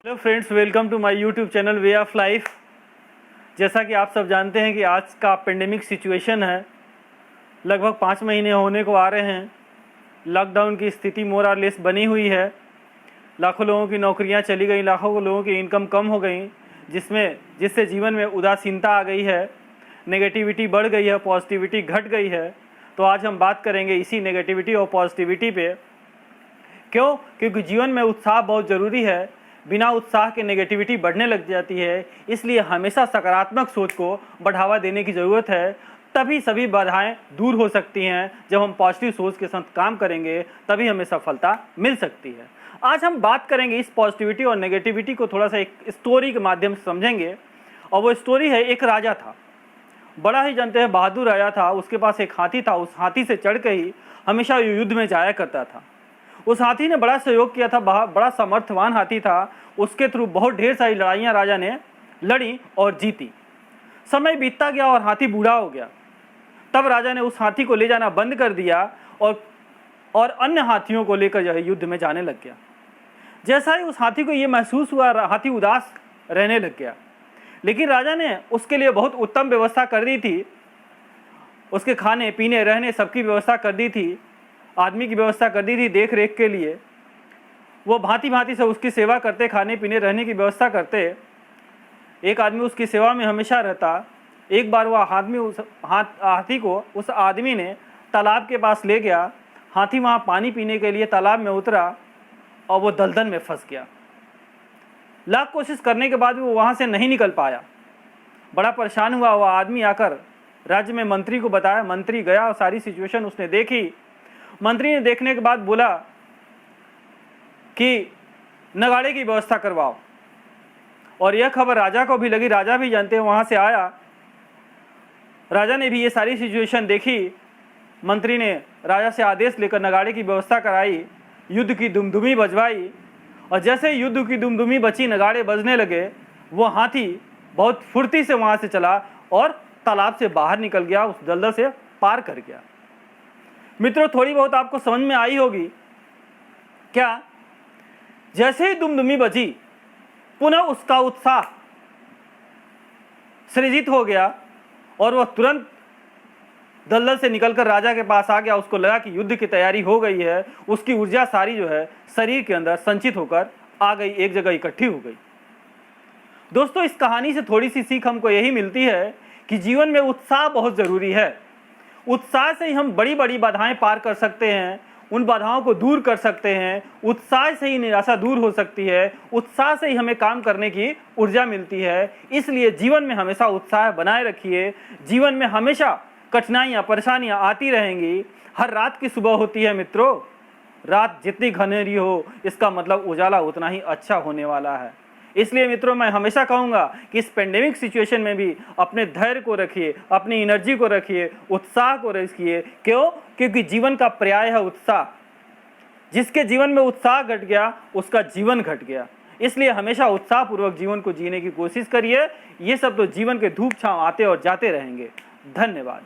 Hello friends, welcome to my YouTube channel way of life. जैसा कि आप सब जानते हैं कि आज का पेंडेमिक सिचुएशन है, लगभग 5 महीने होने को आ रहे हैं। लॉकडाउन की स्थिति मोर और लेस बनी हुई है। लाखों लोगों की नौकरियां चली गई, लाखों लोगों की इनकम कम हो गई, जिससे जीवन में उदासीनता आ गई है, नेगेटिविटी बढ़ गई है, पॉजिटिविटी घट गई है। तो आज हम बात करेंगे इसी नेगेटिविटी और पॉजिटिविटी पे। क्यों? क्योंकि जीवन में उत्साह बहुत ज़रूरी है। बिना उत्साह के नेगेटिविटी बढ़ने लग जाती है। इसलिए हमेशा सकारात्मक सोच को बढ़ावा देने की ज़रूरत है। तभी सभी बाधाएं दूर हो सकती हैं। जब हम पॉजिटिव सोच के साथ काम करेंगे तभी हमें सफलता मिल सकती है। आज हम बात करेंगे इस पॉजिटिविटी और नेगेटिविटी को थोड़ा सा एक स्टोरी के माध्यम से समझेंगे। और वो स्टोरी है, एक राजा था, बड़ा ही जानते हैं बहादुर राजा था। उसके पास एक हाथी था। उस हाथी से चढ़ के ही हमेशा युद्ध में जाया करता था। उस हाथी ने बड़ा सहयोग किया था, बड़ा सामर्थ्यवान हाथी था। उसके थ्रू बहुत ढेर सारी लड़ाइयाँ राजा ने लड़ी और जीती। समय बीतता गया और हाथी बूढ़ा हो गया। तब राजा ने उस हाथी को ले जाना बंद कर दिया और अन्य हाथियों को लेकर जो है युद्ध में जाने लग गया। जैसा ही उस हाथी को ये महसूस हुआ, हाथी उदास रहने लग गया। लेकिन राजा ने उसके लिए बहुत उत्तम व्यवस्था कर दी थी। उसके खाने पीने रहने सबकी व्यवस्था कर दी थी। आदमी की व्यवस्था कर दी थी देख रेख के लिए। वो भांति भांति से उसकी सेवा करते, खाने पीने रहने की व्यवस्था करते। एक आदमी उसकी सेवा में हमेशा रहता। एक बार वह हाथी को उस आदमी ने तालाब के पास ले गया। हाथी वहाँ पानी पीने के लिए तालाब में उतरा और वो दलदल में फंस गया। लाख कोशिश करने के बाद भी वो वहाँ से नहीं निकल पाया। बड़ा परेशान हुआ। वह आदमी आकर राज्य में मंत्री को बताया। मंत्री गया और सारी सिचुएशन उसने देखी। मंत्री ने देखने के बाद बोला कि नगाड़े की व्यवस्था करवाओ। और यह खबर राजा को भी लगी। राजा भी जानते हैं, वहाँ से आया। राजा ने भी ये सारी सिचुएशन देखी। मंत्री ने राजा से आदेश लेकर नगाड़े की व्यवस्था कराई, युद्ध की दुमदुमी बजवाई। और जैसे युद्ध की दुमदुमी बची, नगाड़े बजने लगे, वो हाथी बहुत फुर्ती से वहाँ से चला और तालाब से बाहर निकल गया, उस दलदल से पार कर गया। मित्रों, थोड़ी बहुत आपको समझ में आई होगी क्या? जैसे ही दुमदुमी बजी, पुनः उसका उत्साह सृजित हो गया और वह तुरंत दलदल से निकलकर राजा के पास आ गया। उसको लगा कि युद्ध की तैयारी हो गई है। उसकी ऊर्जा सारी जो है शरीर के अंदर संचित होकर आ गई, एक जगह इकट्ठी हो गई। दोस्तों, इस कहानी से थोड़ी सी सीख हमको यही मिलती है कि जीवन में उत्साह बहुत जरूरी है। उत्साह से ही हम बड़ी बड़ी बाधाएं पार कर सकते हैं, उन बाधाओं को दूर कर सकते हैं। उत्साह से ही निराशा दूर हो सकती है। उत्साह से ही हमें काम करने की ऊर्जा मिलती है। इसलिए जीवन में हमेशा उत्साह बनाए रखिए। जीवन में हमेशा कठिनाइयाँ, परेशानियाँ आती रहेंगी। हर रात की सुबह होती है मित्रों। रात जितनी घनेरी हो, इसका मतलब उजाला उतना ही अच्छा होने वाला है। इसलिए मित्रों, मैं हमेशा कहूँगा कि इस पेंडेमिक सिचुएशन में भी अपने धैर्य को रखिए, अपनी एनर्जी को रखिए, उत्साह को रखिए। क्यों? क्योंकि जीवन का पर्याय है उत्साह। जिसके जीवन में उत्साह घट गया, उसका जीवन घट गया। इसलिए हमेशा उत्साहपूर्वक जीवन को जीने की कोशिश करिए। ये सब तो जीवन के धूप छांव आते और जाते रहेंगे। धन्यवाद।